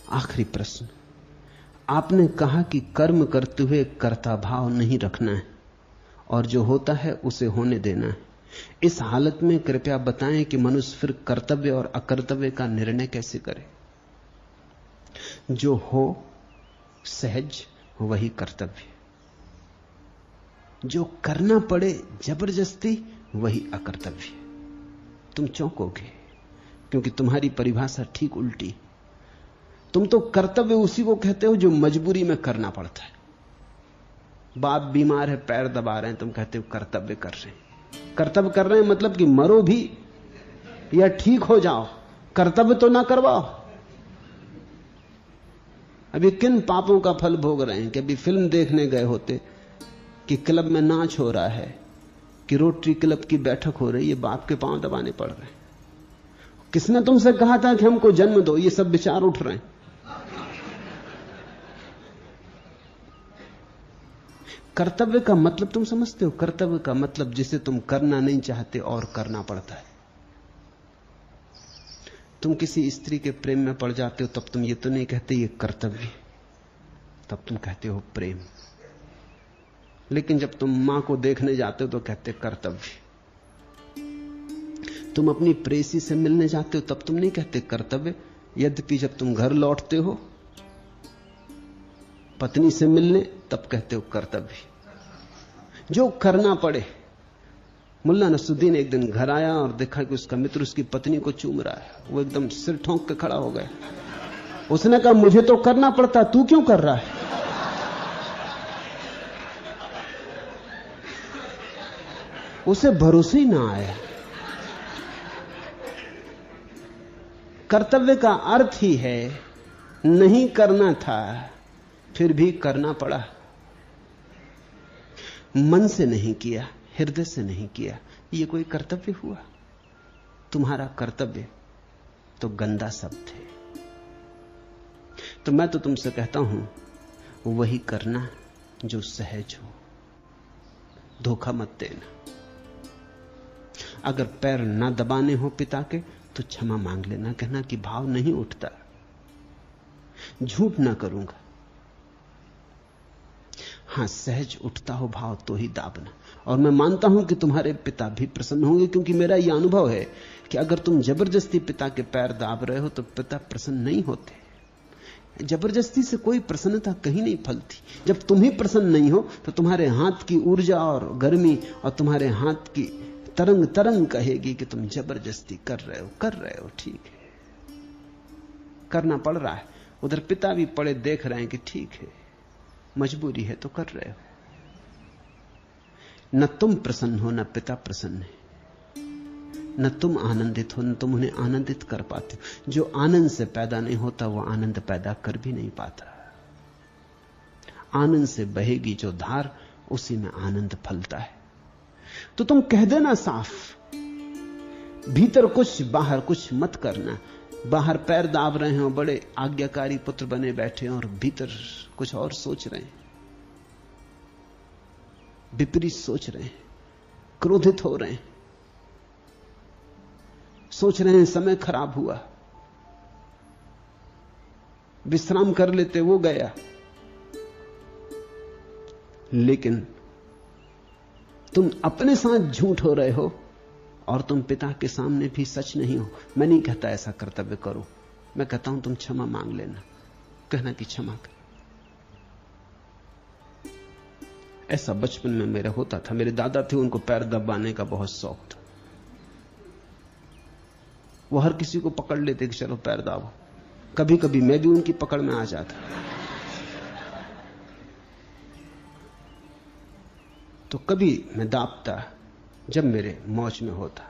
आखिरी प्रश्न, आपने कहा कि कर्म करते हुए कर्ता भाव नहीं रखना है और जो होता है उसे होने देना है। इस हालत में कृपया बताएं कि मनुष्य फिर कर्तव्य और अकर्तव्य का निर्णय कैसे करे। जो हो सहज वही कर्तव्य, जो करना पड़े जबरदस्ती वही अकर्तव्य। तुम चौंकोगे क्योंकि तुम्हारी परिभाषा ठीक उल्टी। तुम तो कर्तव्य उसी को कहते हो जो मजबूरी में करना पड़ता है। बाप बीमार है, पैर दबा रहे हैं, तुम कहते हो कर्तव्य कर रहे हैं। कर्तव्य कर रहे हैं मतलब कि मरो भी या ठीक हो जाओ, कर्तव्य तो ना करवाओ। अभी किन पापों का फल भोग रहे हैं कि अभी फिल्म देखने गए होते कि क्लब में नाच हो रहा है, कि रोटरी क्लब की बैठक हो रही है, बाप के पांव दबाने पड़ रहे हैं। किसने तुमसे कहा था कि हमको जन्म दो? ये सब विचार उठ रहे हैं। कर्तव्य का मतलब तुम समझते हो? कर्तव्य का मतलब जिसे तुम करना नहीं चाहते और करना पड़ता है। तुम किसी स्त्री के प्रेम में पड़ जाते हो तब तुम ये तो नहीं कहते ये कर्तव्य, तब तुम कहते हो प्रेम। लेकिन जब तुम मां को देखने जाते हो तो कहते कर्तव्य। तुम अपनी प्रेसी से मिलने जाते हो तब तुम नहीं कहते कर्तव्य, यद्यपि जब तुम घर लौटते हो पत्नी से मिलने तब कहते हो कर्तव्य। जो करना पड़े। मुल्ला नसरुद्दीन एक दिन घर आया और देखा कि उसका मित्र उसकी पत्नी को चूम रहा है। वो एकदम सिर ठोंक के खड़ा हो गया। उसने कहा मुझे तो करना पड़ता, तू क्यों कर रहा है? उसे भरोसे ही ना आया। कर्तव्य का अर्थ ही है नहीं करना था फिर भी करना पड़ा। मन से नहीं किया, हृदय से नहीं किया, यह कोई कर्तव्य हुआ? तुम्हारा कर्तव्य तो गंदा शब्द है। तो मैं तो तुमसे कहता हूं वही करना जो सहज हो। धोखा मत देना। अगर पैर ना दबाने हो पिता के तो क्षमा मांग लेना, कहना कि भाव नहीं उठता, झूठ ना करूंगा। हां, सहज उठता हो भाव तो ही दाबना। और मैं मानता हूं कि तुम्हारे पिता भी प्रसन्न होंगे, क्योंकि मेरा यह अनुभव है कि अगर तुम जबरदस्ती पिता के पैर दाब रहे हो तो पिता प्रसन्न नहीं होते। जबरदस्ती से कोई प्रसन्नता कहीं नहीं फलती। जब तुम ही प्रसन्न नहीं हो तो तुम्हारे हाथ की ऊर्जा और गर्मी और तुम्हारे हाथ की तरंग तरंग कहेगी कि तुम जबरदस्ती कर रहे हो। ठीक है, करना पड़ रहा है। उधर पिता भी पड़े देख रहे हैं कि ठीक है, मजबूरी है तो कर रहे हो। न तुम प्रसन्न हो न पिता प्रसन्न है, न तुम आनंदित हो न तुम उन्हें आनंदित कर पाते हो। जो आनंद से पैदा नहीं होता वो आनंद पैदा कर भी नहीं पाता। आनंद से बहेगी जो धार, उसी में आनंद फलता है। तो तुम कह देना साफ, भीतर कुछ बाहर कुछ मत करना। बाहर पैर दाब रहे हो, बड़े आज्ञाकारी पुत्र बने बैठे हैं और भीतर कुछ और सोच रहे हैं, विपरीत सोच रहे हैं, क्रोधित हो रहे हैं, सोच रहे हैं समय खराब हुआ, विश्राम कर लेते, वो गया। लेकिन तुम अपने साथ झूठ हो रहे हो और तुम पिता के सामने भी सच नहीं हो। मैं नहीं कहता ऐसा कर्तव्य करो, मैं कहता हूं तुम क्षमा मांग लेना, कहना कि क्षमा कर। ऐसा बचपन में मेरा होता था। मेरे दादा थे, उनको पैर दबाने का बहुत शौक था। वो हर किसी को पकड़ लेते कि चलो पैर दाबो। कभी कभी मैं भी उनकी पकड़ में आ जाता। तो कभी मैं दाबता जब मेरे मौज में होता,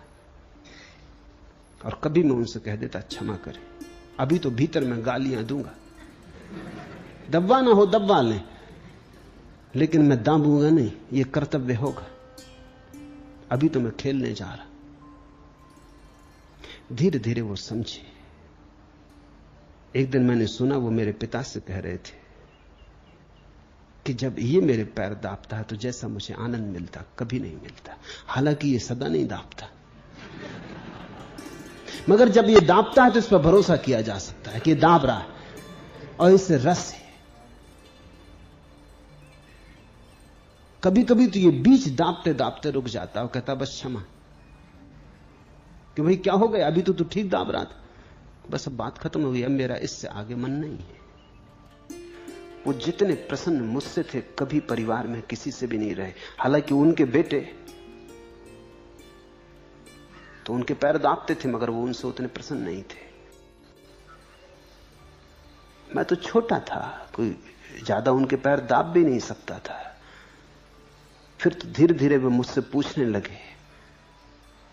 और कभी मैं उनसे कह देता क्षमा करें, अभी तो भीतर मैं गालियां दूंगा, दबवा ना हो दबवा लें, लेकिन मैं दाबूंगा नहीं, ये कर्तव्य होगा। अभी तो मैं खेलने जा रहा। धीरे धीरे वो समझे। एक दिन मैंने सुना, वो मेरे पिता से कह रहे थे कि जब ये मेरे पैर दाबता है तो जैसा मुझे आनंद मिलता कभी नहीं मिलता। हालांकि ये सदा नहीं दाबता, मगर जब ये दाबता है तो इस पर भरोसा किया जा सकता है कि ये दाब रहा है। और इसे रस है। कभी कभी तो ये बीच दाबते दाबते रुक जाता और कहता बस क्षमा, कि भाई क्या हो गया, अभी तो तू ठीक दाब रहा था, बस अब बात खत्म हो गई, अब मेरा इससे आगे मन नहीं है। वो जितने प्रसन्न मुझसे थे कभी परिवार में किसी से भी नहीं रहे। हालांकि उनके बेटे तो उनके पैर दाबते थे, मगर वो उनसे उतने प्रसन्न नहीं थे। मैं तो छोटा था, कोई ज्यादा उनके पैर दाब भी नहीं सकता था। फिर तो धीरे धीरे वे मुझसे पूछने लगे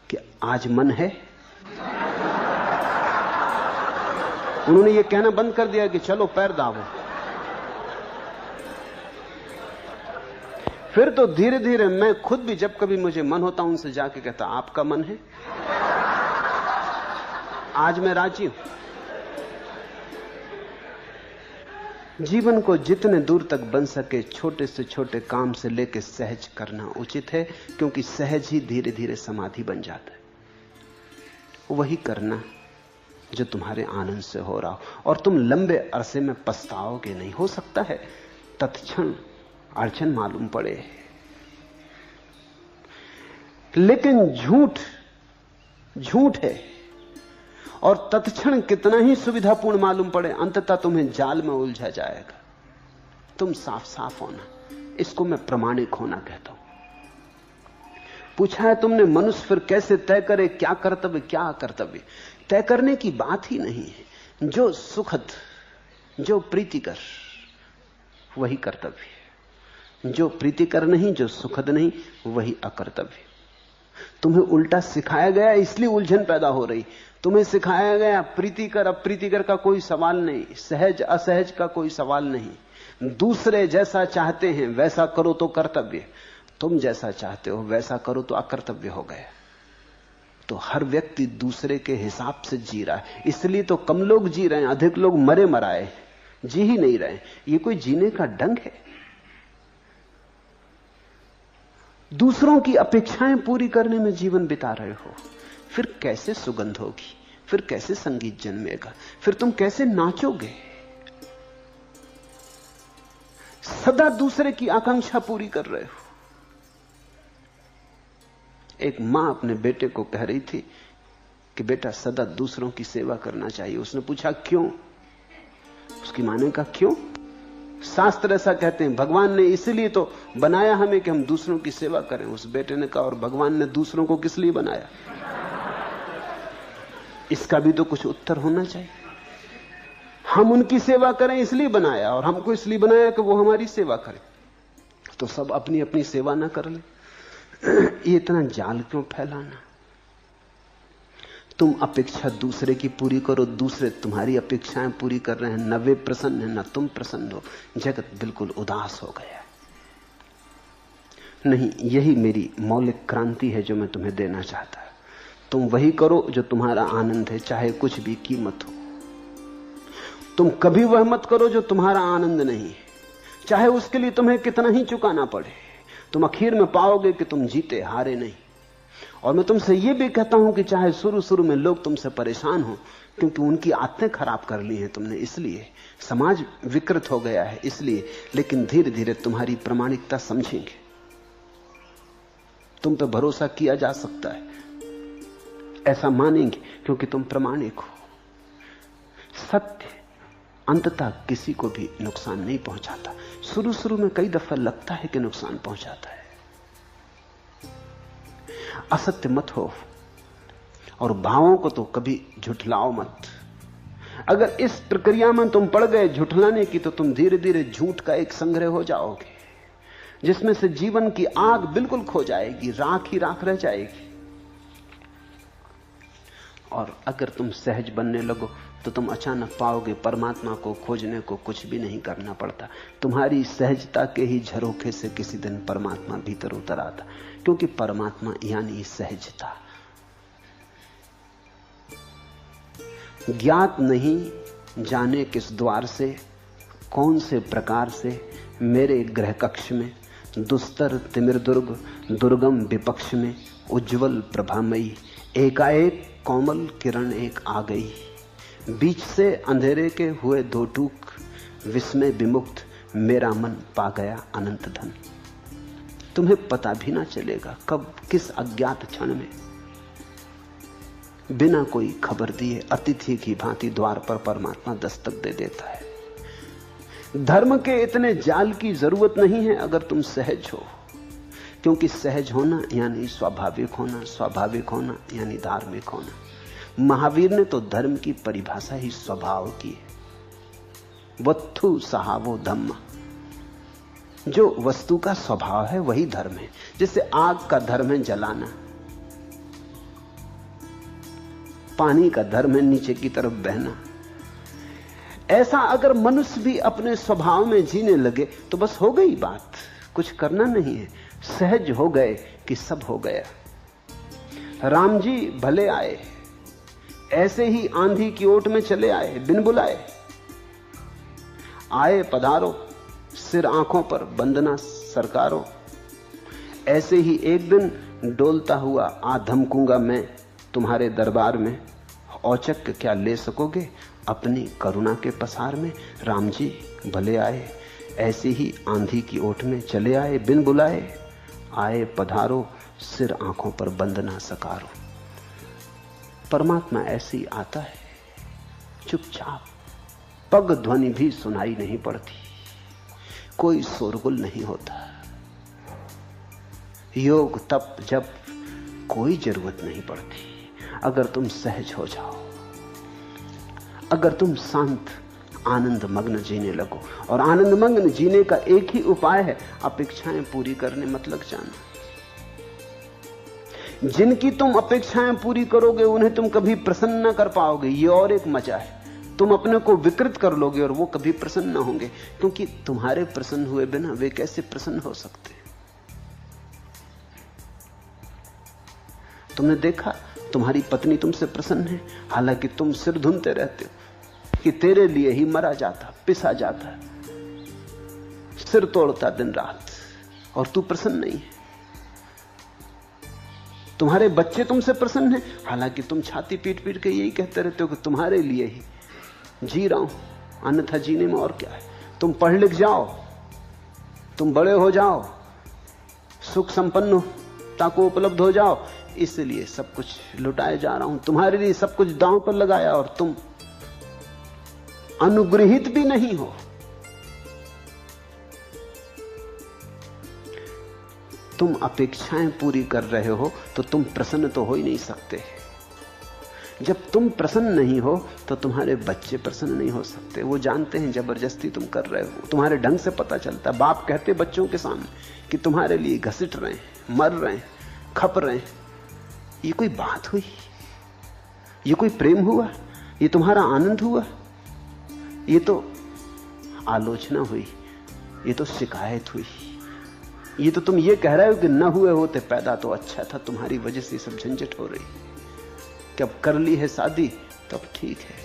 कि आज मन है। उन्होंने ये कहना बंद कर दिया कि चलो पैर दाबो। फिर तो धीरे धीरे मैं खुद भी जब कभी मुझे मन होता उनसे जाके कहता आपका मन है, आज मैं राजी हूं। जीवन को जितने दूर तक बन सके छोटे से छोटे काम से लेकर सहज करना उचित है, क्योंकि सहज ही धीरे धीरे समाधि बन जाता है। वही करना जो तुम्हारे आनंद से हो रहा हो, और तुम लंबे अरसे में पछताओगे नहीं। हो सकता है तत्क्षण अड़चन मालूम पड़े, लेकिन झूठ है, और तत्क्षण कितना ही सुविधापूर्ण मालूम पड़े, अंततः तुम्हें जाल में उलझा जाएगा। तुम साफ साफ होना, इसको मैं प्रामाणिक होना कहता हूं। पूछा है तुमने मनुष्य फिर कैसे तय करे क्या कर्तव्य क्या अकर्तव्य? तय करने की बात ही नहीं है। जो सुखद, जो प्रीतिकर, वही कर्तव्य है। जो प्रीतिकर नहीं, जो सुखद नहीं, वही अकर्तव्य। तुम्हें उल्टा सिखाया गया, इसलिए उलझन पैदा हो रही। तुम्हें सिखाया गया प्रीतिकर अप्रीतिकर का कोई सवाल नहीं, सहज असहज का कोई सवाल नहीं। दूसरे जैसा चाहते हैं वैसा करो तो कर्तव्य, तुम जैसा चाहते हो वैसा करो तो अकर्तव्य हो गया। तो हर व्यक्ति दूसरे के हिसाब से जी रहा है, इसलिए तो कम लोग जी रहे हैं, अधिक लोग मरे मराए जी ही नहीं रहे। ये कोई जीने का ढंग है? दूसरों की अपेक्षाएं पूरी करने में जीवन बिता रहे हो, फिर कैसे सुगंध होगी, फिर कैसे संगीत जन्मेगा, फिर तुम कैसे नाचोगे? सदा दूसरे की आकांक्षा पूरी कर रहे हो। एक मां अपने बेटे को कह रही थी कि बेटा सदा दूसरों की सेवा करना चाहिए। उसने पूछा क्यों? उसकी मां ने कहा क्यों? शास्त्र ऐसा कहते हैं, भगवान ने इसलिए तो बनाया हमें कि हम दूसरों की सेवा करें। उस बेटे ने कहा और भगवान ने दूसरों को किस लिए बनाया? इसका भी तो कुछ उत्तर होना चाहिए। हम उनकी सेवा करें इसलिए बनाया, और हमको इसलिए बनाया कि वो हमारी सेवा करें। तो सब अपनी अपनी सेवा ना कर ले। ये इतना जाल क्यों फैलाना? तुम अपेक्षा दूसरे की पूरी करो, दूसरे तुम्हारी अपेक्षाएं पूरी कर रहे हैं। न वे प्रसन्न है, न तुम प्रसन्न हो, जगत बिल्कुल उदास हो गया। नहीं, यही मेरी मौलिक क्रांति है जो मैं तुम्हें देना चाहता। तुम वही करो जो तुम्हारा आनंद है, चाहे कुछ भी कीमत हो। तुम कभी वह मत करो जो तुम्हारा आनंद नहीं है, चाहे उसके लिए तुम्हें कितना ही चुकाना पड़े। तुम आखिर में पाओगे कि तुम जीते, हारे नहीं। और मैं तुमसे यह भी कहता हूं कि चाहे शुरू शुरू में लोग तुमसे परेशान हो, क्योंकि उनकी आदतें खराब कर ली हैं तुमने, इसलिए समाज विकृत हो गया है, इसलिए, लेकिन धीरे धीरे तुम्हारी प्रामाणिकता समझेंगे। तुम पे भरोसा किया जा सकता है, ऐसा मानेंगे क्योंकि तुम प्रामाणिक हो। सत्य अंततः किसी को भी नुकसान नहीं पहुंचाता। शुरू शुरू में कई दफा लगता है कि नुकसान पहुंचाता है। असत्य मत हो, और भावों को तो कभी झुठलाओ मत। अगर इस प्रक्रिया में तुम पड़ गए झुठलाने की, तो तुम धीरे धीरे झूठ का एक संग्रह हो जाओगे, जिसमें से जीवन की आग बिल्कुल खो जाएगी, राख ही राख रह जाएगी। और अगर तुम सहज बनने लगो तो तुम अचानक पाओगे परमात्मा को खोजने को कुछ भी नहीं करना पड़ता। तुम्हारी सहजता के ही झरोखे से किसी दिन परमात्मा भीतर उतर आता, क्योंकि परमात्मा यानी सहजता। ज्ञात नहीं जाने किस द्वार से, कौन से प्रकार से मेरे गृह कक्ष में, दुस्तर तिमिर दुर्ग दुर्गम विपक्ष में, उज्जवल प्रभामयी एकाएक कोमल किरण एक आ गई। बीच से अंधेरे के हुए दो टूक, विस्मय विमुक्त मेरा मन पा गया अनंत धन। तुम्हें पता भी ना चलेगा कब किस अज्ञात क्षण में बिना कोई खबर दिए अतिथि की भांति द्वार पर परमात्मा दस्तक दे देता है। धर्म के इतने जाल की जरूरत नहीं है अगर तुम सहज हो, क्योंकि सहज होना यानी स्वाभाविक होना, स्वाभाविक होना यानी धार्मिक होना। महावीर ने तो धर्म की परिभाषा ही स्वभाव की है। वत्थु सहावो धम्म, जो वस्तु का स्वभाव है वही धर्म है। जैसे आग का धर्म है जलाना, पानी का धर्म है नीचे की तरफ बहना। ऐसा अगर मनुष्य भी अपने स्वभाव में जीने लगे तो बस हो गई बात, कुछ करना नहीं है। सहज हो गए कि सब हो गया। राम जी भले आए, ऐसे ही आंधी की ओट में चले आए बिन बुलाए। आए पधारो, सिर आंखों पर बंदना सरकारो। ऐसे ही एक दिन डोलता हुआ आ धमकूंगा मैं तुम्हारे दरबार में। औचक क्या ले सकोगे अपनी करुणा के पसार में। राम जी भले आए, ऐसे ही आंधी की ओट में चले आए बिन बुलाए। आए पधारो, सिर आंखों पर बंदना सकारो। परमात्मा ऐसे ही आता है चुपचाप, पग ध्वनि भी सुनाई नहीं पड़ती, कोई शोरगुल नहीं होता। योग तप जप कोई जरूरत नहीं पड़ती अगर तुम सहज हो जाओ, अगर तुम शांत आनंद मग्न जीने लगो। और आनंद मग्न जीने का एक ही उपाय है, अपेक्षाएं पूरी करने मत लग जाना। जिनकी तुम अपेक्षाएं पूरी करोगे उन्हें तुम कभी प्रसन्न न कर पाओगे। ये और एक मजा है, तुम अपने को विकृत कर लोगे और वो कभी प्रसन्न न होंगे, क्योंकि तुम्हारे प्रसन्न हुए बिना वे कैसे प्रसन्न हो सकते। तुमने देखा तुम्हारी पत्नी तुमसे प्रसन्न है, हालांकि तुम सिर धुनते रहते हो कि तेरे लिए ही मरा जाता, पिसा जाता, सिर तोड़ता दिन रात, और तू प्रसन्न नहीं है। तुम्हारे बच्चे तुमसे प्रसन्न हैं, हालांकि तुम छाती पीट पीट के यही कहते रहते हो कि तुम्हारे लिए ही जी रहा हूं, अन्यथा जीने में और क्या है। तुम पढ़ लिख जाओ, तुम बड़े हो जाओ, सुख संपन्नता को उपलब्ध हो जाओ, इसलिए सब कुछ लुटाए जा रहा हूं, तुम्हारे लिए सब कुछ दांव पर लगाया, और तुम अनुग्रहित भी नहीं हो। तुम अपेक्षाएं पूरी कर रहे हो तो तुम प्रसन्न तो हो ही नहीं सकते। जब तुम प्रसन्न नहीं हो तो तुम्हारे बच्चे प्रसन्न नहीं हो सकते। वो जानते हैं जबरदस्ती तुम कर रहे हो, तुम्हारे ढंग से पता चलता। बाप कहते बच्चों के सामने कि तुम्हारे लिए घसीट रहे हैं, मर रहे हैं, खप रहे हैं। ये कोई बात हुई? ये कोई प्रेम हुआ? ये तुम्हारा आनंद हुआ? ये तो आलोचना हुई, ये तो शिकायत हुई। ये तो तुम ये कह रहे हो कि न हुए होते पैदा तो अच्छा था, तुम्हारी वजह से सब झंझट हो रही। कि अब कर ली है शादी तब ठीक है,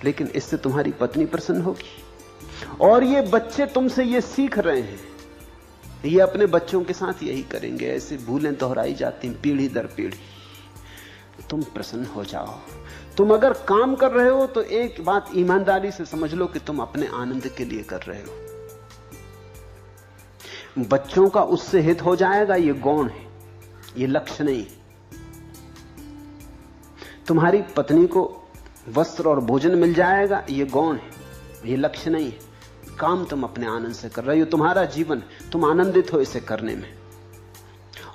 लेकिन इससे तुम्हारी पत्नी प्रसन्न होगी। और ये बच्चे तुमसे ये सीख रहे हैं, ये अपने बच्चों के साथ यही करेंगे। ऐसे भूलें दोहराई जाती हैं पीढ़ी दर पीढ़ी। तुम प्रसन्न हो जाओ। तुम अगर काम कर रहे हो तो एक बात ईमानदारी से समझ लो कि तुम अपने आनंद के लिए कर रहे हो। बच्चों का उससे हित हो जाएगा, ये गौण है, ये लक्ष्य नहीं। तुम्हारी पत्नी को वस्त्र और भोजन मिल जाएगा, ये गौण है, ये लक्ष्य नहीं है। काम तुम अपने आनंद से कर रहे हो, तुम्हारा जीवन, तुम आनंदित हो इसे करने में।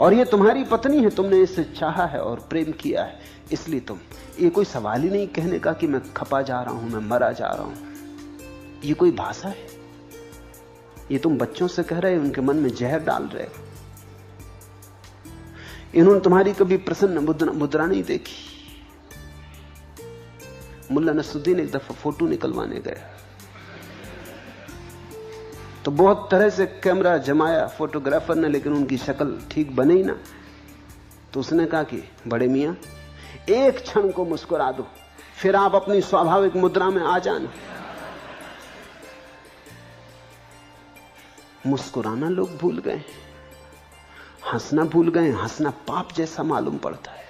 और ये तुम्हारी पत्नी है, तुमने इसे चाहा है और प्रेम किया है, इसलिए तुम, ये कोई सवाल ही नहीं कहने का कि मैं खपा जा रहा हूं, मैं मरा जा रहा हूं। ये कोई भाषा है? ये तुम बच्चों से कह रहे हो, उनके मन में जहर डाल रहे हो। इन्होंने तुम्हारी कभी प्रसन्न मुद्रा नहीं देखी। मुल्ला नसरुद्दीन एक दफा फोटो निकलवाने गया तो बहुत तरह से कैमरा जमाया फोटोग्राफर ने, लेकिन उनकी शक्ल ठीक बने ही ना। तो उसने कहा कि बड़े मियां, एक क्षण को मुस्कुरा दो, फिर आप अपनी स्वाभाविक मुद्रा में आ जाना। मुस्कुराना लोग भूल गए, हंसना भूल गए। हंसना पाप जैसा मालूम पड़ता है।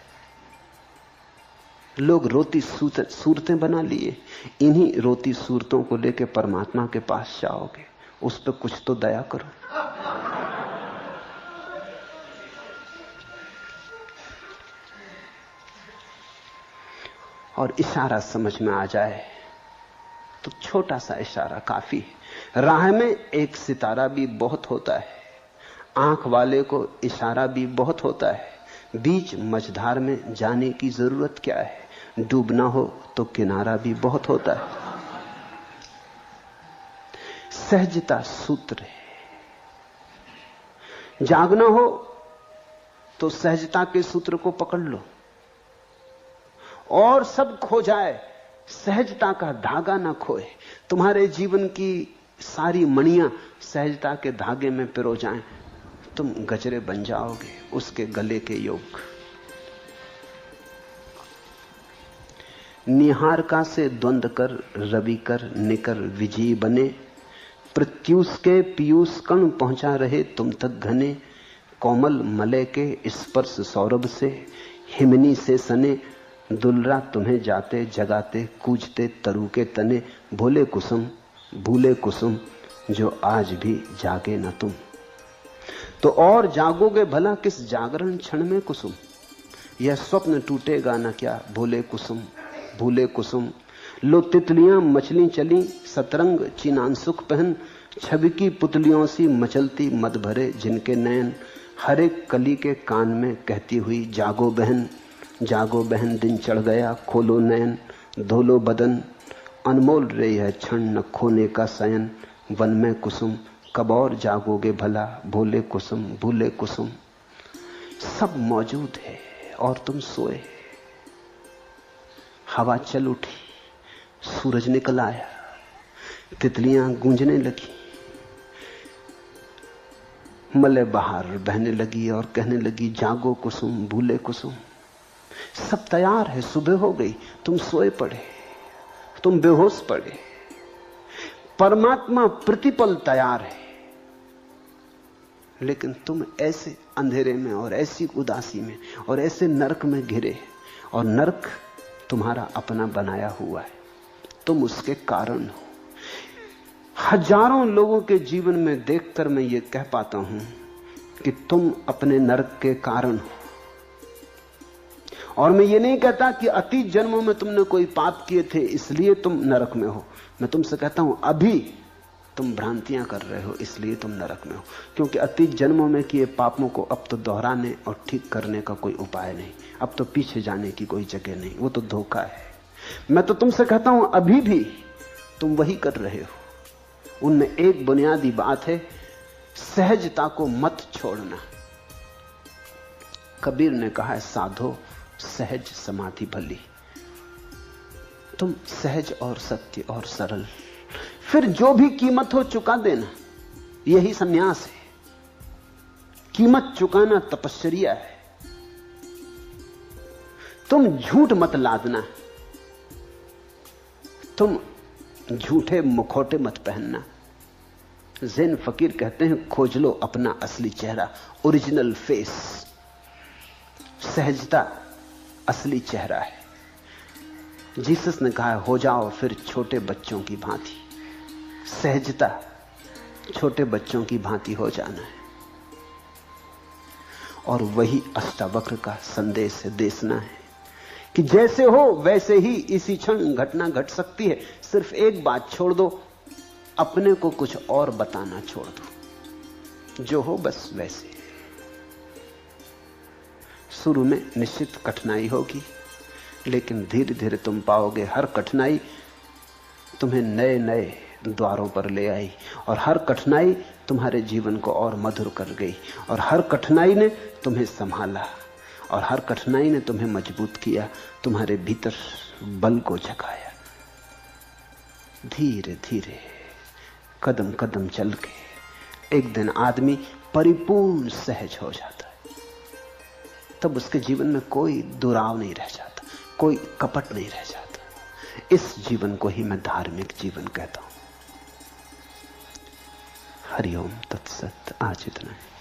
लोग रोती सूरतें बना लिए, इन्हीं रोती सूरतों को लेकर परमात्मा के पास जाओगे। उस पर कुछ तो दया करो। और इशारा समझ में आ जाए तो छोटा सा इशारा काफी है। राह में एक सितारा भी बहुत होता है, आंख वाले को इशारा भी बहुत होता है। बीच मझधार में जाने की जरूरत क्या है, डूबना हो तो किनारा भी बहुत होता है। सहजता सूत्र है। जागना हो तो सहजता के सूत्र को पकड़ लो, और सब खो जाए, सहजता का धागा ना खोए। तुम्हारे जीवन की सारी मणियां सहजता के धागे में पिरो जाएं, तुम गजरे बन जाओगे उसके गले के योग। निहार का से द्वंद कर रवि कर निकर विजयी बने, प्रत्युष के पीयूष कण पहुंचा रहे तुम तक घने, कोमल मलय के स्पर्श सौरभ से हिमनी से सने, दुलरा तुम्हें जाते जगाते कूजते तरु के तने, भोले भूले कुसुम जो आज भी जागे न तुम। तो और जागोगे भला किस जागरण क्षण में कुसुम, यह स्वप्न टूटेगा न क्या भोले कुसुम। लो तितलियां मछली चली सतरंग चिनांसुख पहन, छवि की पुतलियों सी मचलती मद भरे जिनके नयन, हर एक कली के कान में कहती हुई जागो बहन दिन चढ़ गया खोलो नयन, धोलो बदन अनमोल रे यह क्षण न खोने का शयन, वन में कुसुम कब और जागोगे भला भोले कुसुम। सब मौजूद है और तुम सोए। हवा चल उठी, सूरज निकल आया, तितलियां गूंजने लगी, मलय बाहर बहने लगी और कहने लगी जागो कुसुम भूले कुसुम। सब तैयार है, सुबह हो गई, तुम सोए पड़े, तुम बेहोश पड़े। परमात्मा प्रतिपल तैयार है, लेकिन तुम ऐसे अंधेरे में और ऐसी उदासी में और ऐसे नरक में घिरे, और नरक तुम्हारा अपना बनाया हुआ है, तुम उसके कारण हो। हजारों लोगों के जीवन में देखकर मैं ये कह पाता हूं कि तुम अपने नरक के कारण हो। और मैं ये नहीं कहता कि अतीत जन्मों में तुमने कोई पाप किए थे इसलिए तुम नरक में हो। मैं तुमसे कहता हूं अभी तुम भ्रांतियां कर रहे हो इसलिए तुम नरक में हो, क्योंकि अतीत जन्मों में किए पापों को अब तो दोहराने और ठीक करने का कोई उपाय नहीं, अब तो पीछे जाने की कोई जगह नहीं, वो तो धोखा है। मैं तो तुमसे कहता हूं अभी भी तुम वही कर रहे हो। उनमें एक बुनियादी बात है, सहजता को मत छोड़ना। कबीर ने कहा है साधो सहज समाधि भली। तुम सहज और सत्य और सरल, फिर जो भी कीमत हो चुका देना, यही संन्यास है। कीमत चुकाना तपश्चर्या है। तुम झूठ मत लादना, तुम झूठे मुखौटे मत पहनना। ज़ैन फकीर कहते हैं खोज लो अपना असली चेहरा, ओरिजिनल फेस। सहजता असली चेहरा है। जीसस ने कहा हो जाओ फिर छोटे बच्चों की भांति। सहजता छोटे बच्चों की भांति हो जाना है, और वही अष्टावक्र का संदेश है, देशना है कि जैसे हो वैसे ही इसी क्षण घटना घट सकती है। सिर्फ एक बात छोड़ दो, अपने को कुछ और बताना छोड़ दो, जो हो बस वैसे। शुरू में निश्चित कठिनाई होगी, लेकिन धीरे धीरे तुम पाओगे हर कठिनाई तुम्हें नए नए द्वारों पर ले आई, और हर कठिनाई तुम्हारे जीवन को और मधुर कर गई, और हर कठिनाई ने तुम्हें संभाला, और हर कठिनाई ने तुम्हें मजबूत किया, तुम्हारे भीतर बल को जगाया। धीरे धीरे कदम कदम चल के एक दिन आदमी परिपूर्ण सहज हो जाता है। तब उसके जीवन में कोई दुराव नहीं रह जाता, कोई कपट नहीं रह जाता। इस जीवन को ही मैं धार्मिक जीवन कहता हूं। हरिओम तत्सत। आज इतना है।